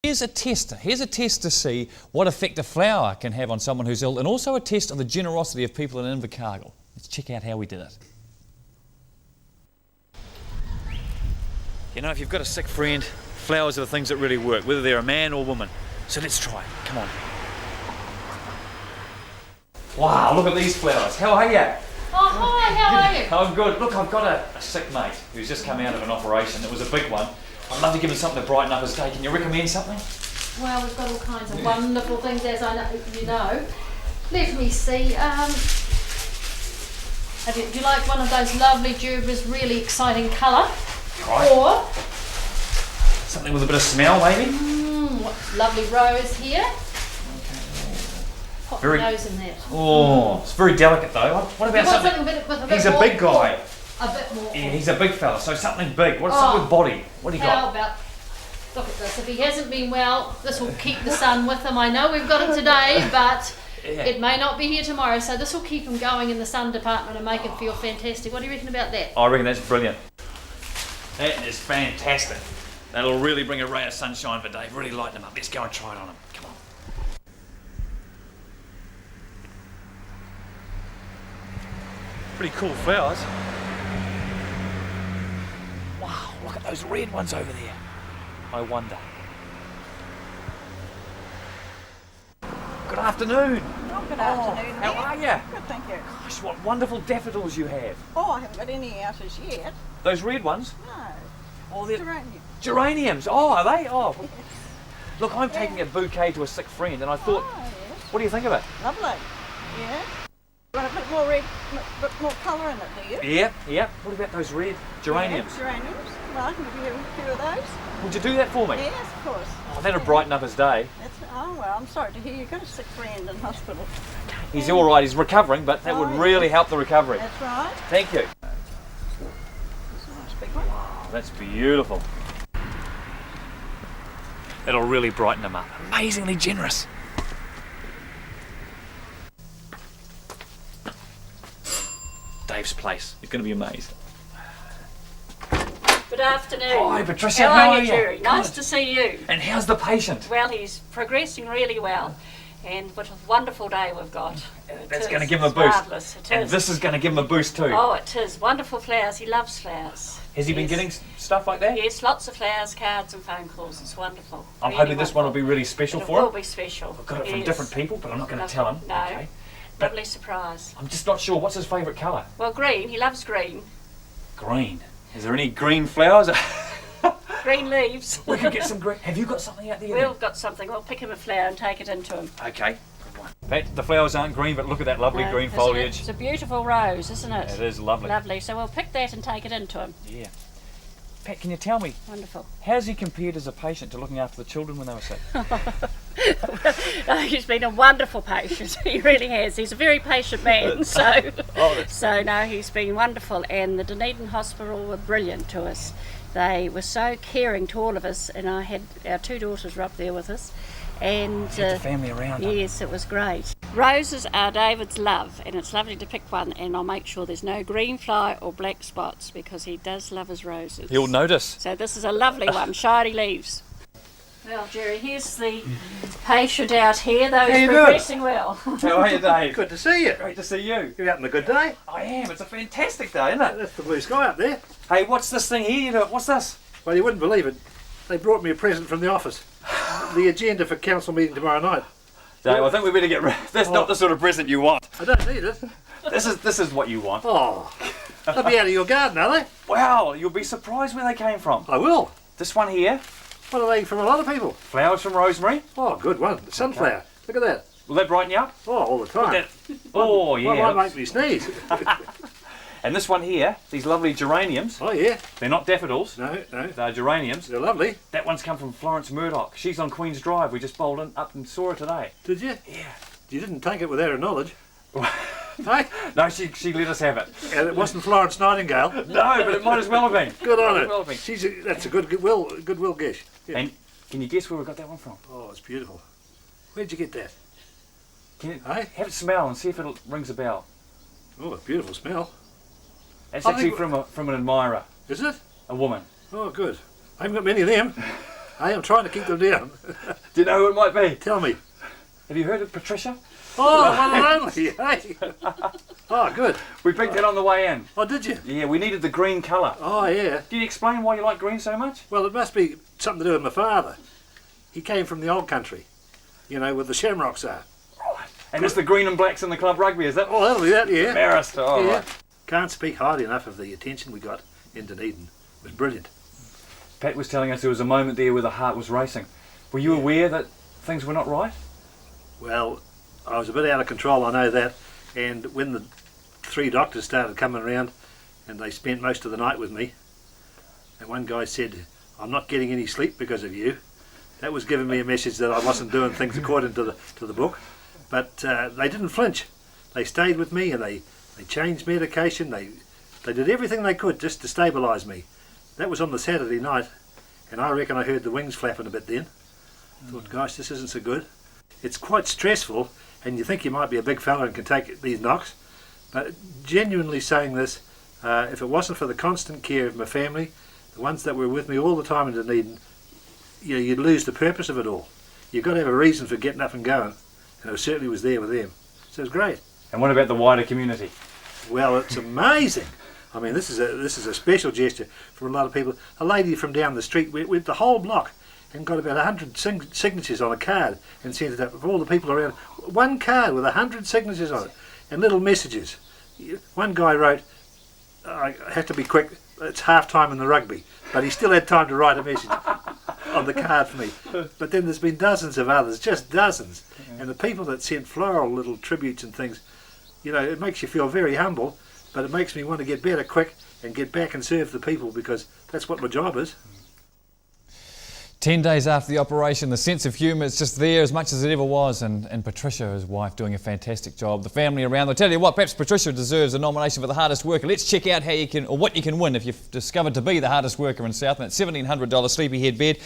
Here's a tester. Here's a test to see what effect a flower can have on someone who's ill, and also a test of the generosity of people in Invercargill. Let's check out how we did it. You know, if you've got a sick friend, flowers are the things that really work, whether they're a man or woman. So let's try it. Come on. Wow, look at these flowers. How are you? Oh, hi, how are you? I'm good. Look, I've got a sick mate who's just come out of an operation. It was a big one. I'd love to give him something to brighten up his day. Can you recommend something? Well, we've got all kinds of wonderful things, as I know, you know. Let me see. Do you like one of those lovely tubers, really exciting colour? Right. Or Something with a bit of smell, maybe? lovely rose here. Pop Very- your nose in that. Oh, it's very delicate though. What about something? With a bit He's a more, big guy. A bit more. Yeah, he's a big fella, so something big. What's up with body? What do you How got? about, look at this, if he hasn't been well, this will keep the sun with him. I know we've got it today, but Yeah. it may not be here tomorrow, so this will keep him going in the sun department and make him feel fantastic. What do you reckon about that? I reckon that's brilliant. That is fantastic. That'll really bring a ray of sunshine for Dave, really lighten him up. Let's go and try it on him. Come on. Pretty cool flowers. Wow, look at those red ones over there. I wonder. Good afternoon. Oh, good afternoon. How are you? Good, thank you. Gosh, what wonderful daffodils you have. Oh, I haven't got any out as yet. Those red ones? No. Oh, they're Geranium. geraniums. Oh, are they? Oh. Look, I'm taking a bouquet to a sick friend, and I thought, Oh, yes. what do you think of it? Lovely. Yeah. Want a bit more red, bit more colour in it, do you? Yep, yep. What about those red geraniums? Yeah, geraniums. Well, I can give you a few of those. Would you do that for me? Yes, of course. Oh, that'll brighten up his day. Oh, well, I'm sorry to hear you've got a sick friend in hospital. He's all right. He's recovering, but that would Oh, really yes. help the recovery. That's right. Thank you. That's a nice big one. Oh, that's beautiful. It'll really brighten him up. Amazingly generous. Dave's place. He's going to be amazed. Good afternoon. Hi, Patricia. How are you, you? Gerry? Nice Good. to see you. And how's the patient? Well, he's progressing really well, and what a wonderful day we've got. That's It going to is. give him a It's boost. Marvellous. It And is. this is going to give him a boost too. Oh, it is. Wonderful flowers. He loves flowers. Has he been Yes. getting stuff like that? Yes, lots of flowers, cards and phone calls. It's wonderful. I'm Really hoping this one will be wonderful. really special It for will him. be special. I've got it from Yes. different people, but I'm not going to tell him. No. Okay. But Lovely surprise. I'm just not sure. What's his favourite colour? Well, green. He loves green. Green. Is there any green flowers? Green leaves. We could get some green. Have you got something out there? We've got something. We'll pick him a flower and take it into him. Then? Okay. Good one. The flowers aren't green, but look at that lovely No, green isn't it? foliage. It's a beautiful rose, isn't it? It is lovely. Lovely. So we'll pick that and take it into him. Yeah. Pat, can you tell me, Wonderful. how's he compared as a patient to looking after the children when they were sick? He's been a wonderful patient. He really has. He's a very patient man. So no, he's been wonderful. And the Dunedin Hospital were brilliant to us. They were so caring to all of us. And I had our two daughters were up there with us. And Had the family around him. yes, it was great. Roses are David's love, and it's lovely to pick one. And I'll make sure there's no green fly or black spots because he does love his roses. He'll notice. So this is a lovely one, shiny leaves. Well, Gerry, here's the patient out here, though he's progressing well. How are you, Dave? Good to see you. Great to see you. You're having a good day. I am. It's a fantastic day, isn't it? That's the blue sky up there. Hey, what's this thing here? What's this? Well, you wouldn't believe it. They brought me a present from the office. The agenda for council meeting tomorrow night. Dave, I think we better get rid. That's not the sort of present you want. I don't need it. This is what you want. Oh, they'll be out of your garden, are they? Wow, you'll be surprised where they came from. I will. This one here, What are they from a lot of people? flowers from rosemary. Oh, good one. Sunflower. Look at that. Will that brighten you up? Oh, all the time. That- oh Well, yeah. might make me sneeze. And this one here, these lovely geraniums. Oh, yeah. They're not daffodils. No, no. They're geraniums. They're lovely. That one's come from Florence Murdoch. She's on Queen's Drive. We just bowled up and saw her today. Did you? Yeah. You didn't take it without her knowledge. Hey? No, she let us have it. And it wasn't Florence Nightingale. No, but it might as well have been. Good on Might as well it. have been. That's a goodwill guess. Yeah. And can you guess where we got that one from? Oh, it's beautiful. Where'd you get that? Can you Hey? have it smell and see if it rings a bell? Oh, a beautiful smell. That's I actually think- from an admirer, Is it? a woman. Oh, good. I haven't got many of them. Hey, I'm trying to keep them down. Do you know who it might be? Tell me. Have you heard of Patricia? Oh, one and only. Hey. Oh, good. We picked it on the way in. Oh, did you? Yeah, we needed the green colour. Oh, yeah. Did you explain why you like green so much? Well, it must be something to do with my father. He came from the old country, you know, where the shamrocks are. Right. And it's the green and blacks in the club rugby, is that? Oh, that'll be that, yeah. Marist. Oh, Yeah. right. Can't speak highly enough of the attention we got in Dunedin. It was brilliant. Pat was telling us there was a moment there where the heart was racing. Were you aware that things were not right? Well, I was a bit out of control, I know that. And when the 3 doctors started coming around, and they spent most of the night with me, and one guy said, "I'm not getting any sleep because of you." That was giving me a message that I wasn't doing things according to the book. But they didn't flinch. They stayed with me, and they changed medication. They did everything they could just to stabilise me. That was on the Saturday night, and I reckon I heard the wings flapping a bit then. I thought, gosh, this isn't so good. It's quite stressful, and you think you might be a big fella and can take these knocks. But genuinely saying this, if it wasn't for the constant care of my family, the ones that were with me all the time in Dunedin, you know, you'd lose the purpose of it all. You've got to have a reason for getting up and going, and it certainly was there with them. So it was great. And what about the wider community? Well, it's amazing. I mean, this is a special gesture for a lot of people. A lady from down the street went the whole block and got about 100 signatures on a card and sent it up for all the people around. One card with 100 signatures on it and little messages. One guy wrote, "I have to be quick, it's half time in the rugby," but he still had time to write a message on the card for me. But then there's been dozens of others, just dozens. And the people that sent floral little tributes and things, you know, it makes you feel very humble, but it makes me want to get better quick and get back and serve the people, because that's what my job is. 10 days after the operation, the sense of humour is just there as much as it ever was, and Patricia, his wife, doing a fantastic job. The family around, I'll tell you what, perhaps Patricia deserves a nomination for the hardest worker. Let's check out how you can, or what you can win if you've discovered to be the hardest worker in Southland. It's $1,700 sleepyhead bed.